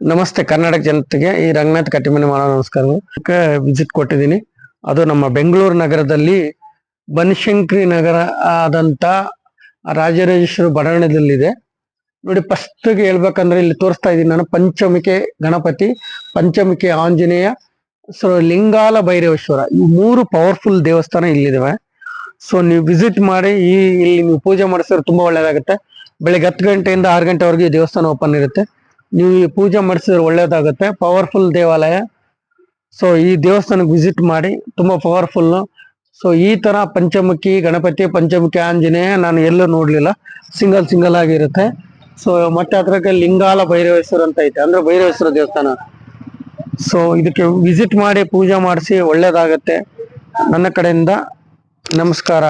ನಮಸ್ತೆ ಕರ್ನಾಟಕ ಜನತೆಗೆ. ಈ ರಂಗನಾಥ್ ಕಟ್ಟಿಮನೆ ಮಾಡೋ ನಮಸ್ಕಾರಗಳು. ವಿಸಿಟ್ ಕೊಟ್ಟಿದ್ದೀನಿ. ಅದು ನಮ್ಮ ಬೆಂಗಳೂರು ನಗರದಲ್ಲಿ ಬನಶಂಕರಿ ನಗರ ಆದಂತ ರಾಜರಾಜೇಶ್ವರ ಬಡಾವಣೆಯಲ್ಲಿದೆ ನೋಡಿ. ಫಸ್ಟ್ಗೆ ಹೇಳ್ಬೇಕಂದ್ರೆ ಇಲ್ಲಿ ತೋರಿಸ್ತಾ ಇದ್ದೀನಿ ನಾನು. ಪಂಚಮುಖಿ ಗಣಪತಿ, ಪಂಚಮುಖಿ ಆಂಜನೇಯ, ಸೊ ಲಿಂಗಾಲ ಭೈರವೇಶ್ವರ, ಈ ಮೂರು ಪವರ್ಫುಲ್ ದೇವಸ್ಥಾನ ಇಲ್ಲಿದ್ದಾವೆ. ಸೊ ನೀವು ವಿಸಿಟ್ ಮಾಡಿ ಇಲ್ಲಿ ನೀವು ಪೂಜೆ ಮಾಡಿಸಿದ್ರೆ ತುಂಬಾ ಒಳ್ಳೇದಾಗುತ್ತೆ. ಬೆಳಿಗ್ಗೆ 10 ಗಂಟೆಯಿಂದ 6 ಗಂಟೆವರೆಗೆ ಈ ದೇವಸ್ಥಾನ ಓಪನ್ ಇರುತ್ತೆ. ನೀವು ಈ ಪೂಜೆ ಮಾಡಿಸಿದ್ರೆ ಒಳ್ಳೇದಾಗುತ್ತೆ. ಪವರ್ಫುಲ್ ದೇವಾಲಯ. ಸೊ ಈ ದೇವಸ್ಥಾನಕ್ಕೆ ವಿಸಿಟ್ ಮಾಡಿ, ತುಂಬಾ ಪವರ್ಫುಲ್. ಸೊ ಈ ತರ ಪಂಚಮುಖಿ ಗಣಪತಿ, ಪಂಚಮುಖಿ ಆಂಜನೇಯ ನಾನು ಎಲ್ಲೂ ನೋಡ್ಲಿಲ್ಲ. ಸಿಂಗಲ್ ಆಗಿರುತ್ತೆ. ಸೊ ಮತ್ತೆ ಅದ್ರಾಗೆ ಲಿಂಗಾಲ ಭೈರವೇಶ್ವರ ಅಂತ ಐತೆ, ಅಂದ್ರೆ ಭೈರವೇಶ್ವರ ದೇವಸ್ಥಾನ. ಸೊ ಇದಕ್ಕೆ ವಿಸಿಟ್ ಮಾಡಿ ಪೂಜೆ ಮಾಡಿಸಿ ಒಳ್ಳೇದಾಗತ್ತೆ. ನನ್ನ ಕಡೆಯಿಂದ ನಮಸ್ಕಾರ.